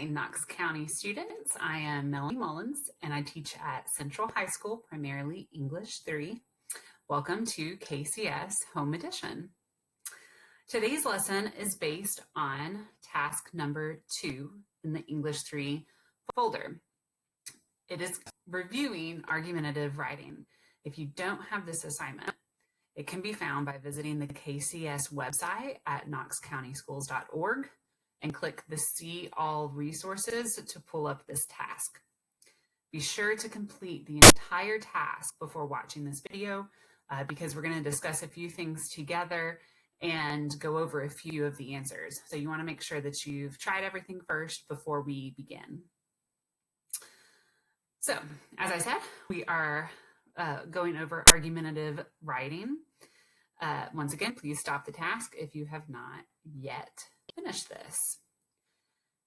Hi, Knox County students. I am Melanie Mullins, and I teach at Central High School, primarily English 3. Welcome to KCS Home Edition. Today's lesson is based on task number 2 in the English 3 folder. It is reviewing argumentative writing. If you don't have this assignment, it can be found by visiting the KCS website at knoxcountyschools.org and click the See All Resources to pull up this task. Be sure to complete the entire task before watching this video because we're going to discuss a few things together and go over a few of the answers. So you want to make sure that you've tried everything first before we begin. So, as I said, we are going over argumentative writing. Once again, please stop the task if you have not yet finished this.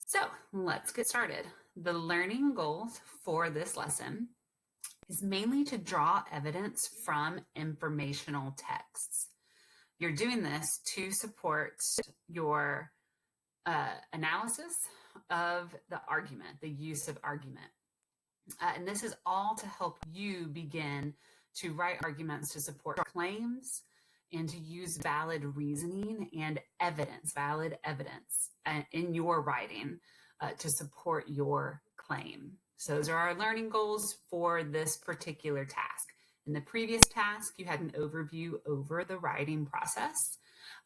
So let's get started. The learning goals for this lesson is mainly to draw evidence from informational texts. You're doing this to support your analysis of the argument, the use of argument. And this is all to help you begin to write arguments to support claims and to use valid reasoning and valid evidence in your writing to support your claim. So those are our learning goals for this particular task. In the previous task, you had an overview over the writing process.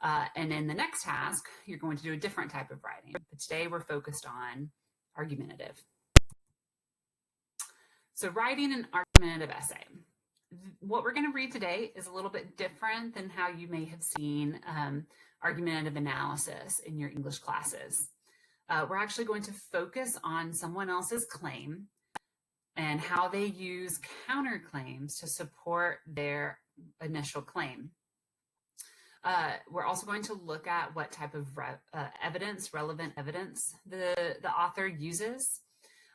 And in the next task, you're going to do a different type of writing. But today we're focused on argumentative. So writing an argumentative essay. What we're going to read today is a little bit different than how you may have seen argumentative analysis in your English classes. We're actually going to focus on someone else's claim and how they use counterclaims to support their initial claim. We're also going to look at what type of relevant evidence the author uses.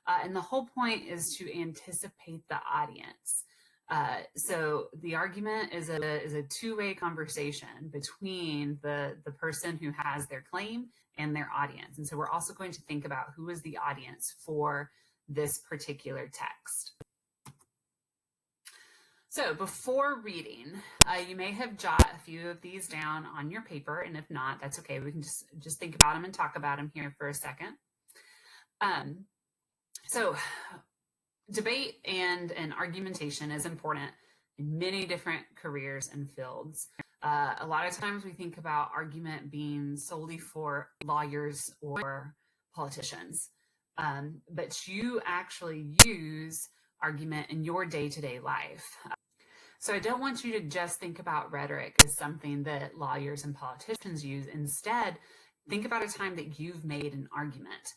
And the whole point is to anticipate the audience. So the argument is a two-way conversation between the person who has their claim and their audience. And so we're also going to think about who is the audience for this particular text. So before reading, you may have jotted a few of these down on your paper, and if not, that's okay. We can just think about them and talk about them here for a second. So debate and argumentation is important in many different careers and fields. A lot of times we think about argument being solely for lawyers or politicians, but you actually use argument in your day-to-day life. So I don't want you to just think about rhetoric as something that lawyers and politicians use. Instead, think about a time that you've made an argument.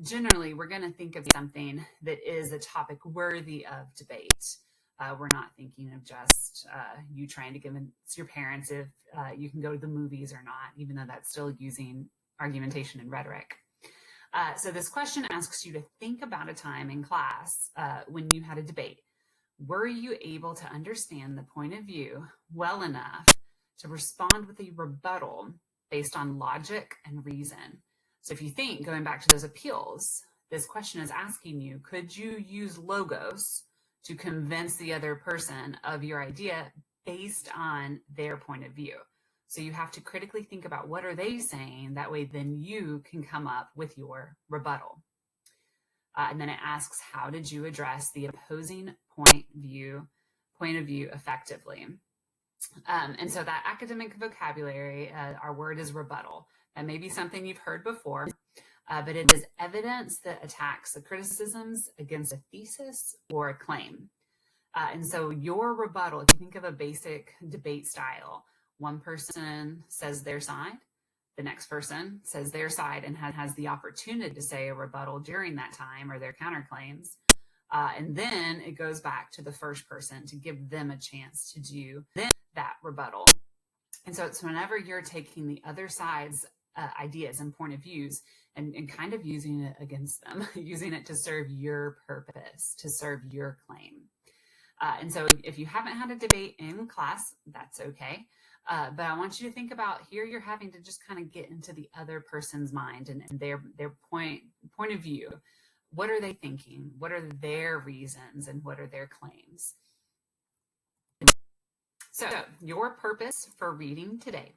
Generally, we're going to think of something that is a topic worthy of debate. We're not thinking of just you trying to convince your parents if you can go to the movies or not, even though that's still using argumentation and rhetoric. So this question asks you to think about a time in class when you had a debate. Were you able to understand the point of view well enough to respond with a rebuttal based on logic and reason? So if you think, going back to those appeals, this question is asking you, could you use logos to convince the other person of your idea based on their point of view? So you have to critically think about what are they saying, that way then you can come up with your rebuttal. And then it asks, how did you address the opposing point of view effectively? And so that academic vocabulary, our word is rebuttal. That may be something you've heard before, but it is evidence that attacks the criticisms against a thesis or a claim. And so your rebuttal, if you think of a basic debate style, one person says their side, the next person says their side and has the opportunity to say a rebuttal during that time or their counterclaims. And then it goes back to the first person to give them a chance to do that rebuttal. And so it's whenever you're taking the other side's ideas and point of views and kind of using it against them, using it to serve your purpose, to serve your claim. And so if you haven't had a debate in class, that's okay. But I want you to think about here you're having to just kind of get into the other person's mind and their point of view. What are they thinking? What are their reasons and what are their claims? So your purpose for reading today.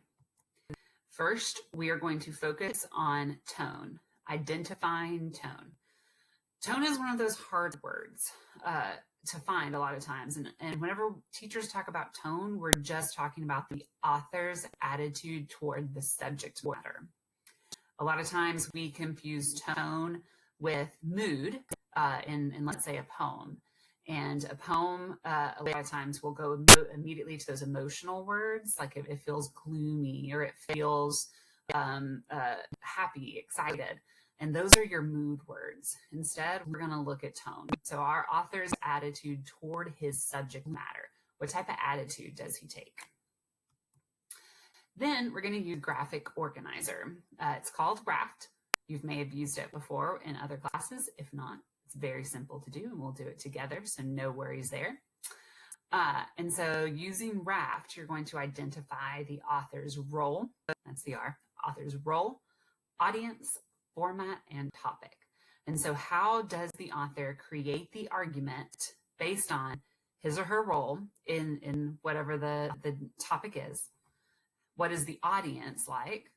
First, we are going to focus on tone, identifying tone. Tone is one of those hard words to find a lot of times. And whenever teachers talk about tone, we're just talking about the author's attitude toward the subject matter. A lot of times we confuse tone with mood in let's say, a poem. And a poem, a lot of times, will go immediately to those emotional words, like it feels gloomy or it feels happy, excited. And those are your mood words. Instead, we're going to look at tone. So our author's attitude toward his subject matter. What type of attitude does he take? Then we're going to use graphic organizer. It's called Raft. You may have used it before in other classes. If not, it's very simple to do, and we'll do it together, so no worries there. And so using Raft, you're going to identify the author's role. That's the R, author's role, audience, format, and topic. And so how does the author create the argument based on his or her role in whatever the topic is? What is the audience like?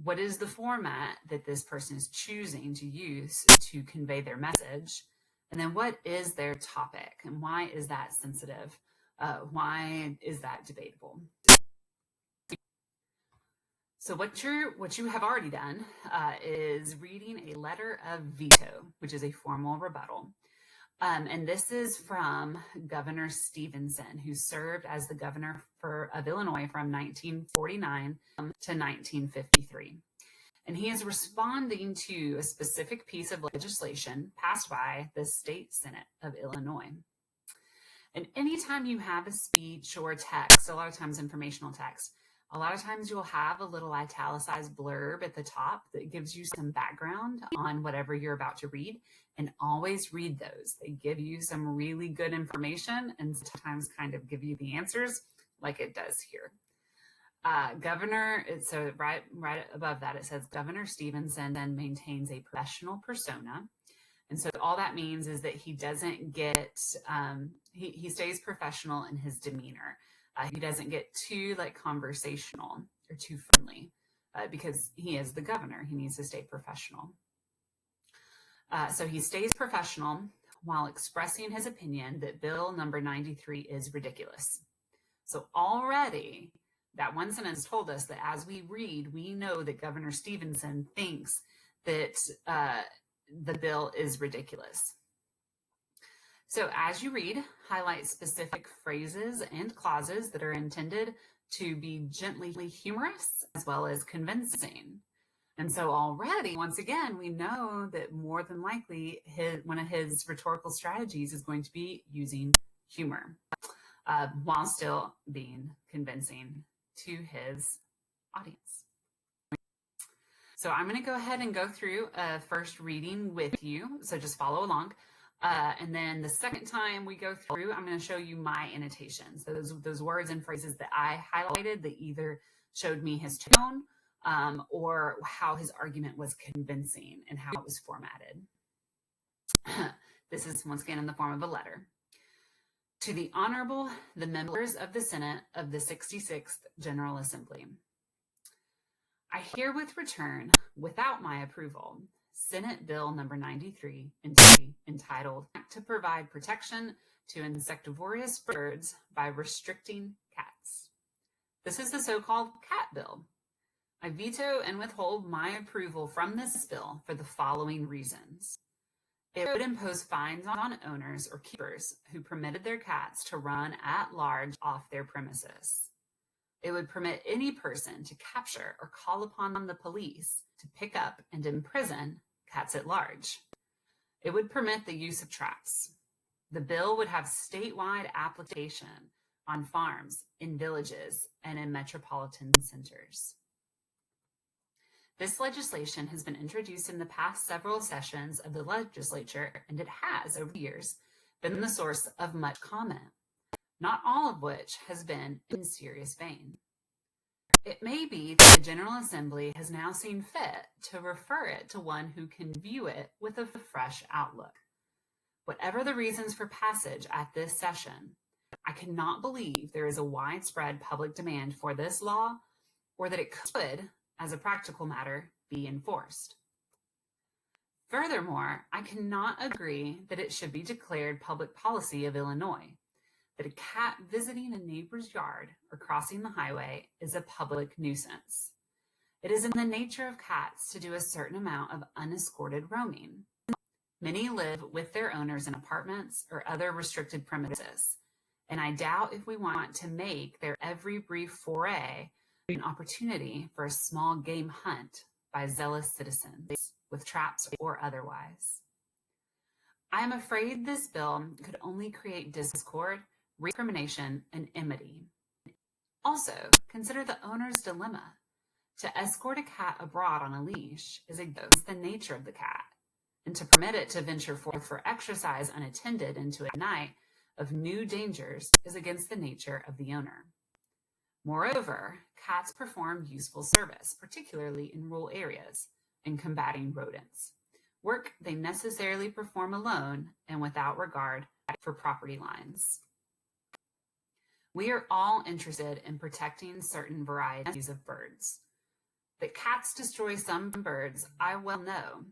What is the format that this person is choosing to use to convey their message? And then what is their topic? And why is that sensitive? Why is that debatable? So what you have already done is reading a letter of veto, which is a formal rebuttal. And this is from Governor Stevenson, who served as the governor of Illinois from 1949 to 1953. And he is responding to a specific piece of legislation passed by the State Senate of Illinois. And anytime you have a speech or a text, a lot of times informational text, a lot of times you'll have a little italicized blurb at the top that gives you some background on whatever you're about to read, and always read those. They give you some really good information and sometimes kind of give you the answers like it does here. So right above that, it says Governor Stevenson then maintains a professional persona. And so all that means is that he doesn't get, he stays professional in his demeanor. He doesn't get too conversational or too friendly because he is the governor. He needs to stay professional. So he stays professional while expressing his opinion that Bill number 93 is ridiculous. So already that one sentence told us that as we read, we know that Governor Stevenson thinks that the bill is ridiculous. So as you read, highlight specific phrases and clauses that are intended to be gently humorous as well as convincing. And so already, once again, we know that more than likely one of his rhetorical strategies is going to be using humor while still being convincing to his audience. So I'm going to go ahead and go through a first reading with you. So just follow along. And then the second time we go through, I'm going to show you my annotations. So those words and phrases that I highlighted that either showed me his tone or how his argument was convincing and how it was formatted. This is once again in the form of a letter. To the Honorable, the members of the Senate of the 66th General Assembly. I herewith return, without my approval, Senate Bill number 93, entitled Act to Provide Protection to Insectivorous Birds by Restricting Cats. This is the so-called cat bill. I veto and withhold my approval from this bill for the following reasons. It would impose fines on owners or keepers who permitted their cats to run at large off their premises. It would permit any person to capture or call upon the police to pick up and imprison cats at large. It would permit the use of traps. The bill would have statewide application on farms, in villages, and in metropolitan centers. This legislation has been introduced in the past several sessions of the legislature, and it has, over the years, been the source of much comment, not all of which has been in serious vein. It may be that the General Assembly has now seen fit to refer it to one who can view it with a fresh outlook. Whatever the reasons for passage at this session, I cannot believe there is a widespread public demand for this law, or that it could, as a practical matter, be enforced. Furthermore, I cannot agree that it should be declared public policy of Illinois that a cat visiting a neighbor's yard or crossing the highway is a public nuisance. It is in the nature of cats to do a certain amount of unescorted roaming. Many live with their owners in apartments or other restricted premises, and I doubt if we want to make their every brief foray an opportunity for a small game hunt by zealous citizens, with traps or otherwise. I am afraid this bill could only create discord, recrimination, and enmity. Also, consider the owner's dilemma. To escort a cat abroad on a leash is against the nature of the cat, and to permit it to venture forth for exercise unattended into a night of new dangers is against the nature of the owner. Moreover, cats perform useful service, particularly in rural areas, in combating rodents, work they necessarily perform alone and without regard for property lines. We are all interested in protecting certain varieties of birds. That cats destroy some birds, I well know,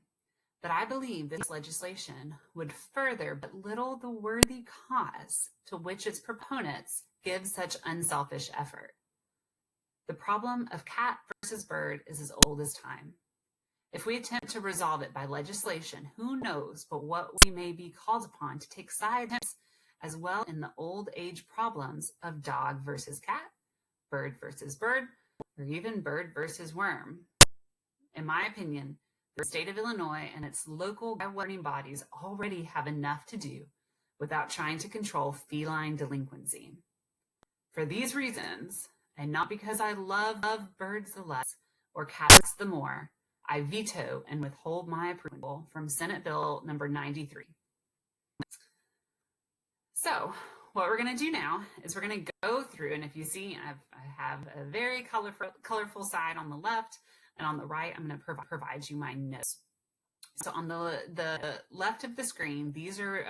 but I believe this legislation would further belittle the worthy cause to which its proponents give such unselfish effort. The problem of cat versus bird is as old as time. If we attempt to resolve it by legislation, who knows but what we may be called upon to take sides as well in the old age problems of dog versus cat, bird versus bird, or even bird versus worm. In my opinion, the state of Illinois and its local governing bodies already have enough to do without trying to control feline delinquency. For these reasons, and not because I love birds the less or cats the more, I veto and withhold my approval from Senate Bill number 93. So what we're going to do now is we're going to go through, and if you see, I have a very colorful side on the left, and on the right, I'm going to provide you my notes. So on the left of the screen, these are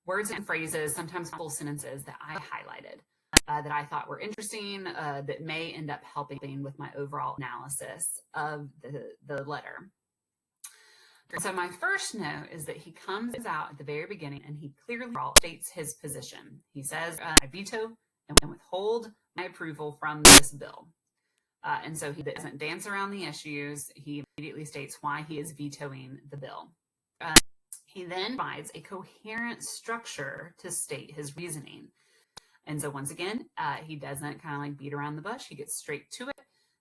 words and phrases, sometimes full sentences that I highlighted. That I thought were interesting, that may end up helping with my overall analysis of the letter. So my first note is that he comes out at the very beginning and he clearly states his position. He says, I veto and withhold my approval from this bill. And so he doesn't dance around the issues. He immediately states why he is vetoing the bill. He then provides a coherent structure to state his reasoning. And so once again, he doesn't kind of like beat around the bush. He gets straight to it,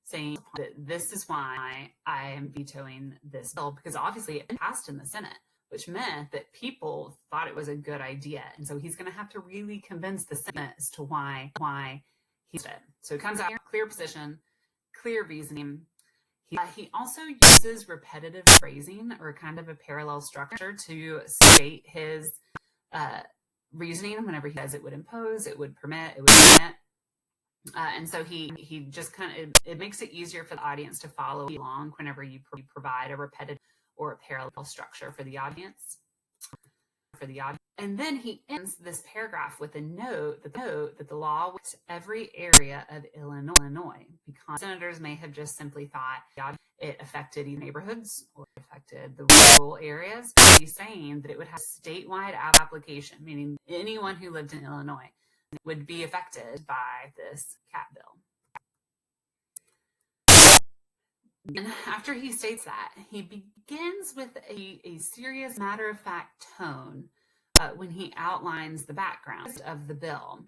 saying that this is why I am vetoing this bill, because obviously it passed in the Senate, which meant that people thought it was a good idea. And so he's going to have to really convince the Senate as to why he said it. So he comes out here, clear position, clear reasoning. He also uses repetitive phrasing or kind of a parallel structure to state his reasoning. Whenever he says it would impose, it would permit, it would permit. And so he just kind of, it makes it easier for the audience to follow along whenever you provide a repetitive or a parallel structure for the audience. And then he ends this paragraph with a note that the law was every area of Illinois, because senators may have just simply thought it affected neighborhoods or affected the rural areas. But he's saying that it would have statewide application, meaning anyone who lived in Illinois would be affected by this cat bill. And after he states that, he begins with a serious, matter-of-fact tone when he outlines the background of the bill.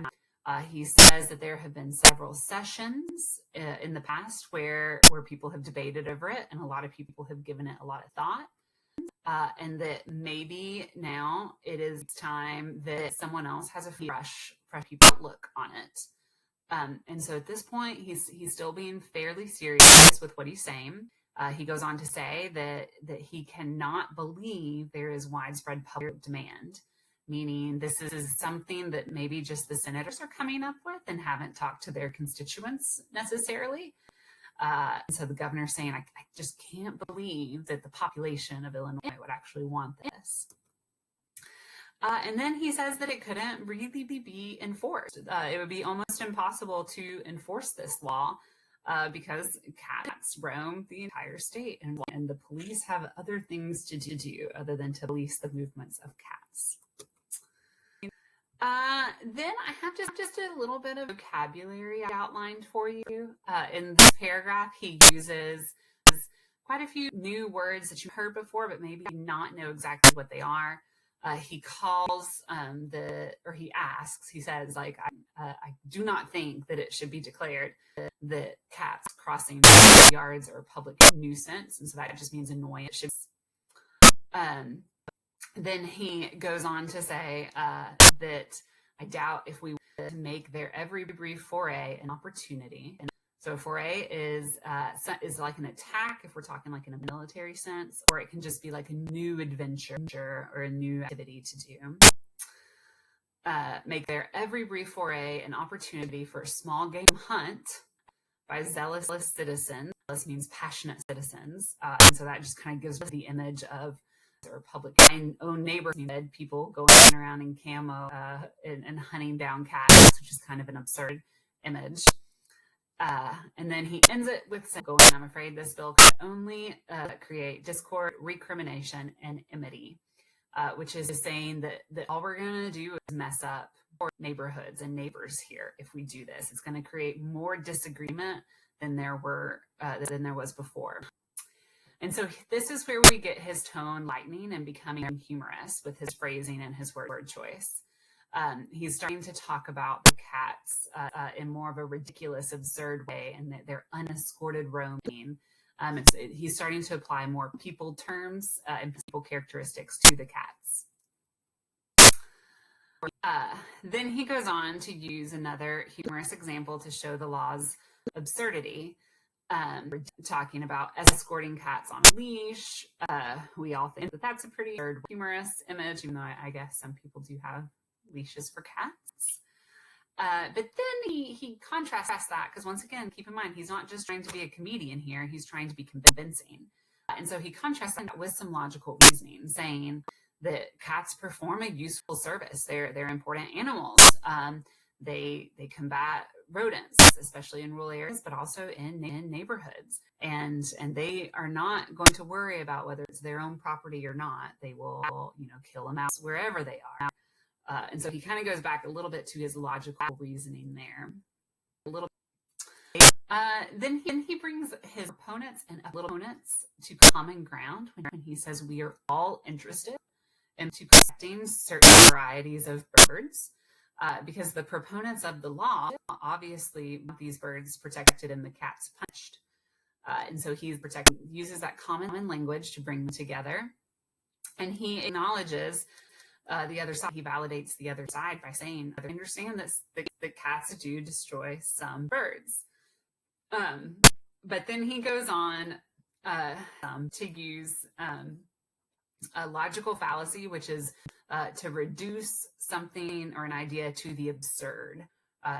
He says that there have been several sessions in the past where people have debated over it, and a lot of people have given it a lot of thought, and that maybe now it is time that someone else has a fresh outlook on it. And so at this point, he's still being fairly serious with what he's saying. He goes on to say that he cannot believe there is widespread public demand, meaning this is something that maybe just the senators are coming up with and haven't talked to their constituents necessarily. And so the governor's saying, I just can't believe that the population of Illinois would actually want this. And then he says that it couldn't really be enforced. It would be almost impossible to enforce this law because cats roam the entire state, and the police have other things to do other than to police the movements of cats. Then I have just a little bit of vocabulary outlined for you. In this paragraph, he uses quite a few new words that you heard before, but maybe not know exactly what they are. He calls he asks, he says, like, I do not think that it should be declared that cats crossing yards are a public nuisance. And so that just means annoyance. Then he goes on to say that I doubt if we were to make their every brief foray an opportunity. And so foray is like an attack if we're talking like in a military sense, or it can just be like a new adventure or a new activity to do. Make their every brief foray an opportunity for a small game hunt by zealous citizens. Zealous means passionate citizens. And so that just kind of gives us the image of or public own neighborhood people going around in camo and hunting down cats, which is kind of an absurd image. And then he ends it with saying, I'm afraid this bill could only create discord, recrimination, and enmity, which is saying that all we're going to do is mess up neighborhoods and neighbors here if we do this. It's going to create more disagreement than there was before. And so this is where we get his tone lightening and becoming humorous with his phrasing and his word choice. He's starting to talk about the cats in more of a ridiculous, absurd way, and that they're unescorted roaming. He's starting to apply more people terms and people characteristics to the cats. Then he goes on to use another humorous example to show the law's absurdity. We're talking about escorting cats on a leash. We all think that that's a pretty humorous image, even though I guess some people do have leashes for cats. But then he contrasts that, because once again, keep in mind, he's not just trying to be a comedian here, he's trying to be convincing. And so he contrasts that with some logical reasoning, saying that cats perform a useful service. They're important animals. They combat rodents, especially in rural areas, but also in neighborhoods. And they are not going to worry about whether it's their own property or not. They will, kill them out wherever they are. And so he kind of goes back a little bit to his logical reasoning there. Then he brings his opponents and opponents to common ground when he says we are all interested in protecting certain varieties of birds. Because the proponents of the law obviously want these birds protected and the cats punished. And so he uses that common language to bring them together. And he acknowledges the other side. He validates the other side by saying, I understand that the cats do destroy some birds. But then he goes on to use a logical fallacy, which is to reduce something or an idea to the absurd.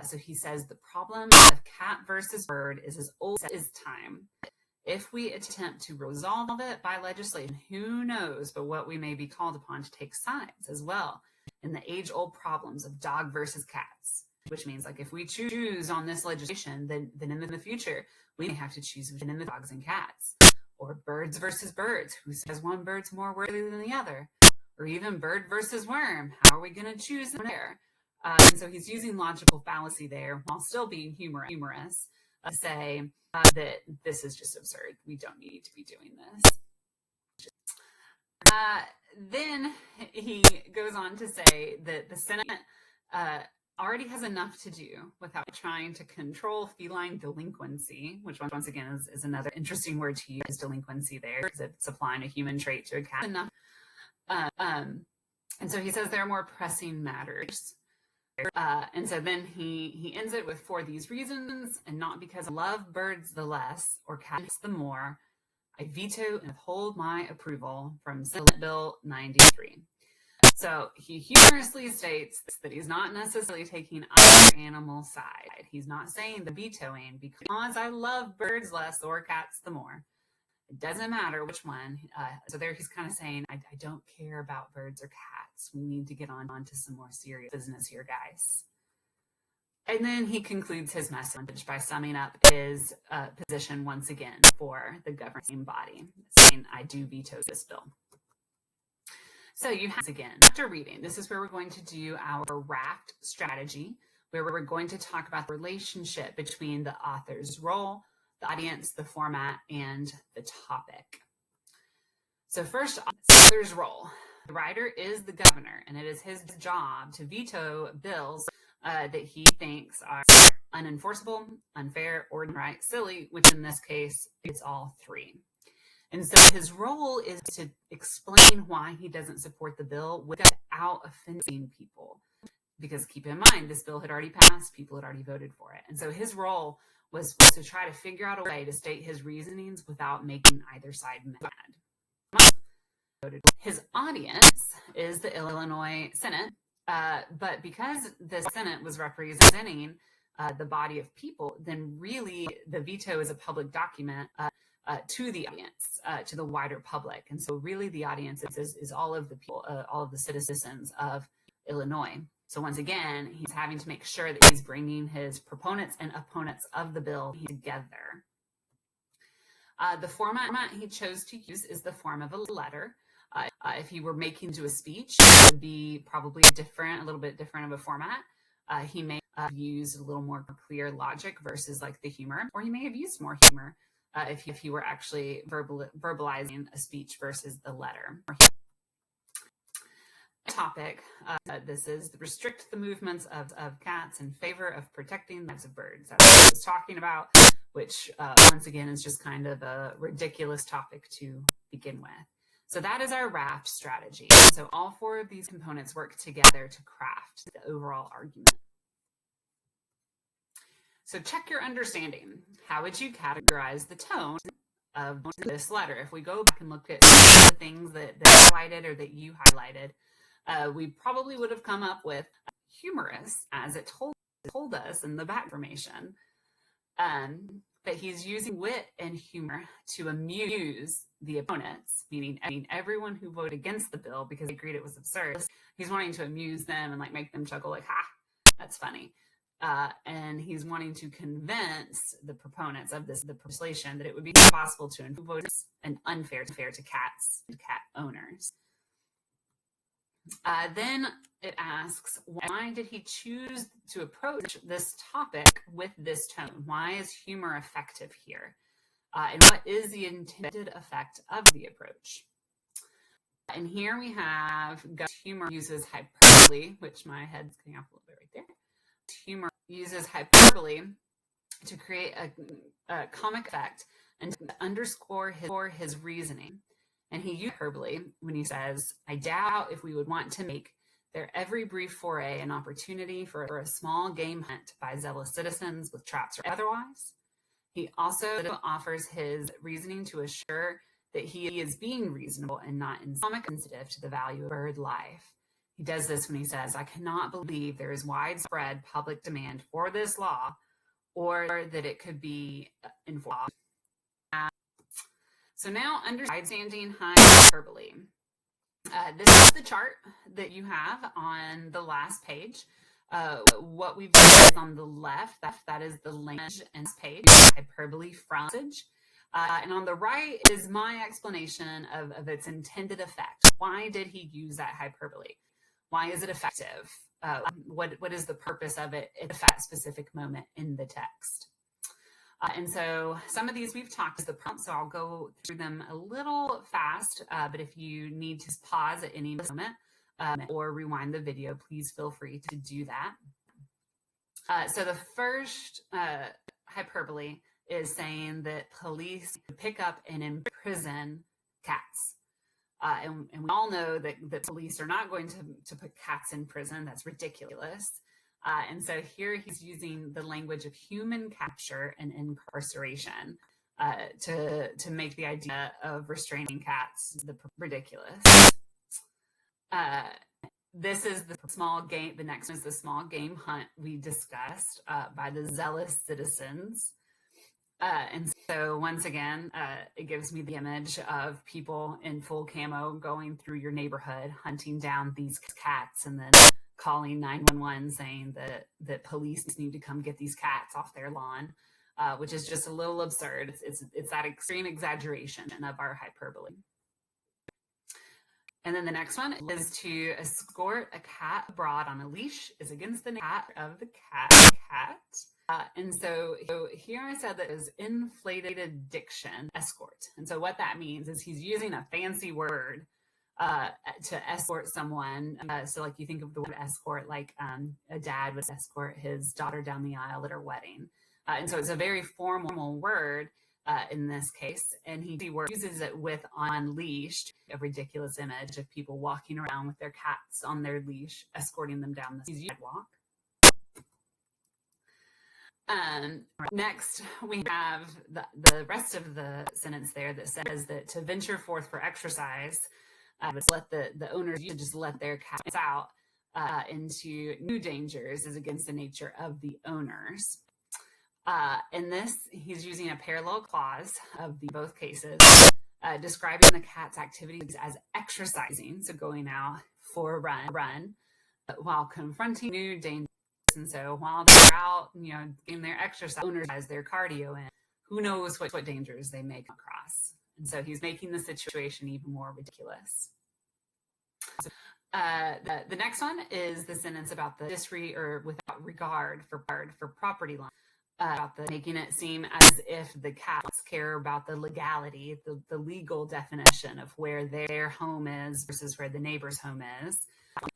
So he says the problem of cat versus bird is as old as time. If we attempt to resolve it by legislation, who knows but what we may be called upon to take sides as well in the age-old problems of dog versus cats, which means like if we choose on this legislation, then in the future, we may have to choose between the dogs and cats. Or birds versus birds. Who says one bird's more worthy than the other? Or even bird versus worm. How are we going to choose there? And so he's using logical fallacy there while still being humorous to say that this is just absurd. We don't need to be doing this. Then he goes on to say that the Senate already has enough to do without trying to control feline delinquency, which once again is another interesting word to use, delinquency there, because it's applying a human trait to a cat. Enough. And so he says there are more pressing matters. And so then he ends it with, for these reasons, and not because I love birds the less or cats the more, I veto and withhold my approval from Senate Bill 93. So he humorously states that he's not necessarily taking either animal's side. He's not saying the vetoing because I love birds less or cats the more. It doesn't matter which one. So there he's kind of saying, I don't care about birds or cats. We need to get on to some more serious business here, guys. And then he concludes his message by summing up his position once again for the governing body, saying, I do veto this bill. So you have, again, after reading, this is where we're going to do our raft strategy, where we're going to talk about the relationship between the author's role, the audience, the format, and the topic. So first, author's role. The writer is the governor, and it is his job to veto bills that he thinks are unenforceable, unfair, or right, silly, which in this case, it's all three. And so his role is to explain why he doesn't support the bill without offending people. Because keep in mind, this bill had already passed, people had already voted for it. And so his role was to try to figure out a way to state his reasonings without making either side mad. His audience is the Illinois Senate, but because the Senate was representing the body of people, then really the veto is a public document to the audience, to the wider public. And so really the audience is all of the people, all of the citizens of Illinois. So once again, he's having to make sure that he's bringing his proponents and opponents of the bill together. The format he chose to use is the form of a letter. If he were making to a speech, it would be probably a little bit different of a format. He may have used a little more clear logic versus like the humor, or he may have used more humor if he were actually verbalizing a speech versus the letter. Topic, this is restrict the movements of cats in favor of protecting the lives of birds. That's what I was talking about, which once again is just kind of a ridiculous topic to begin with. So that is our raft strategy. So all four of these components work together to craft the overall argument. So check your understanding. How would you categorize the tone of this letter? If we go back and look at the things that I highlighted or that you highlighted, we probably would have come up with humorous, as it told us in the back information. But he's using wit and humor to amuse the opponents, meaning everyone who voted against the bill because they agreed it was absurd. He's wanting to amuse them and like make them chuckle, like, ha, that's funny. And he's wanting to convince the proponents of the legislation that it would be possible to vote and unfair to cats and cat owners. Then it asks, why did he choose to approach this topic with this tone? Why is humor effective here? And what is the intended effect of the approach? And here we have humor uses hyperbole, which my head's cutting off a little bit right there. Humor uses hyperbole to create a comic effect and to underscore his reasoning. And he used hyperbole when he says, I doubt if we would want to make their every brief foray an opportunity for a small game hunt by zealous citizens with traps or otherwise. He also offers his reasoning to assure that he is being reasonable and not insensitive to the value of bird life. He does this when he says, I cannot believe there is widespread public demand for this law or that it could be enforced. So now understanding hyperbole. This is the chart that you have on the last page. What we've done is on the left, that is the language and page, hyperbole phrasage. And on the right is my explanation of its intended effect. Why did he use that hyperbole? Why is it effective? What is the purpose of it at that specific moment in the text? And so some of these we've talked as the prompt, so I'll go through them a little fast, but if you need to pause at any moment or rewind the video, please feel free to do that. So the first hyperbole is saying that police pick up and imprison cats. And we all know that police are not going to put cats in prison. That's ridiculous. And so here he's using the language of human capture and incarceration to make the idea of restraining cats ridiculous. this is the small game. The next one is the small game hunt we discussed by the zealous citizens. And so once again, it gives me the image of people in full camo going through your neighborhood, hunting down these cats, and then calling 911 saying that police need to come get these cats off their lawn, which is just a little absurd. It's that extreme exaggeration of our hyperbole. And then the next one is to escort a cat abroad on a leash is against the cat of the cat. And so here I said that is inflated diction, escort. And so what that means is he's using a fancy word to escort someone. So like you think of the word escort, like a dad would escort his daughter down the aisle at her wedding. And so it's a very formal word in this case. And he uses it with on leash, a ridiculous image of people walking around with their cats on their leash, escorting them down the sidewalk. Next, we have the rest of the sentence there that says that to venture forth for exercise, let the owners just let their cats out into new dangers is against the nature of the owners. In this, he's using a parallel clause of both cases, describing the cat's activities as exercising, so going out for a run, while confronting new dangers. And so while they're out, getting their exercise, owners their cardio in, who knows what dangers they may come across. And so he's making the situation even more ridiculous. The next one is the sentence about the without regard for property line. About making it seem as if the cats care about the legality, the legal definition of where their home is versus where the neighbor's home is,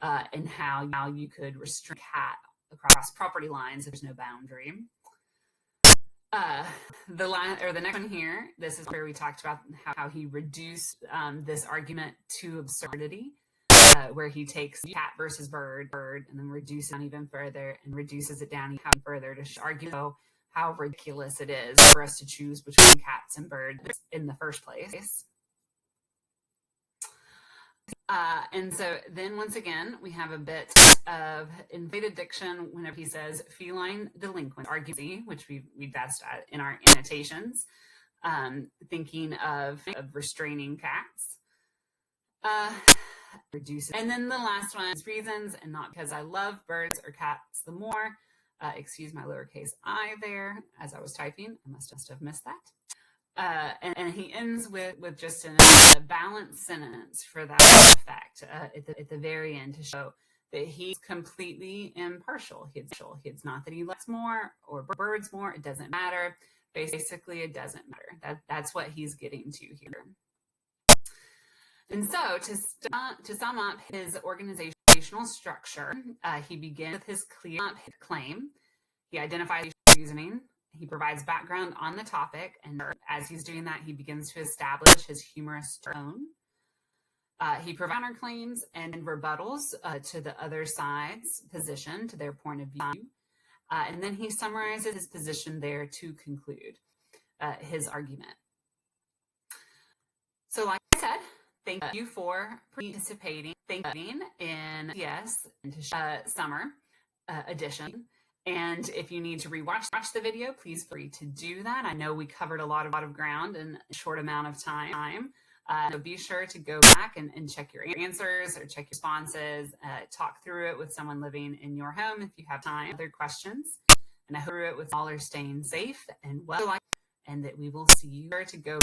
and how you could restrict cat across property lines if there's no boundary. The next one here, this is where we talked about how he reduced this argument to absurdity, where he takes cat versus bird, and then reduces it down even further and reduces it down even further to argue how ridiculous it is for us to choose between cats and birds in the first place. And so then once again, we have a bit of inflated diction whenever he says feline delinquent argument, which we best at in our annotations, thinking of restraining cats. Reduce it. And then the last one is reasons, and not because I love birds or cats the more. Excuse my lowercase I there as I was typing. I must have missed that. And he ends with just a balanced sentence for that effect at the very end to show that he's completely impartial. It's not that he likes more or birds more. It doesn't matter. Basically, it doesn't matter. That's what he's getting to here. And so to sum up his organizational structure, he begins with his clear claim. He identifies his reasoning. He provides background on the topic, and as he's doing that, he begins to establish his humorous tone. He provides counterclaims and rebuttals to the other side's position, to their point of view, and then he summarizes his position there to conclude his argument. So, like I said, thank you for participating in KCS summer edition. And if you need to rewatch the video, please feel free to do that. I know we covered a lot of ground in a short amount of time. So be sure to go back and check your answers or check your responses, talk through it with someone living in your home if you have time, other questions. And I hope through it with all are staying safe and well, and that we will see you to go.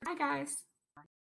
Bye, guys.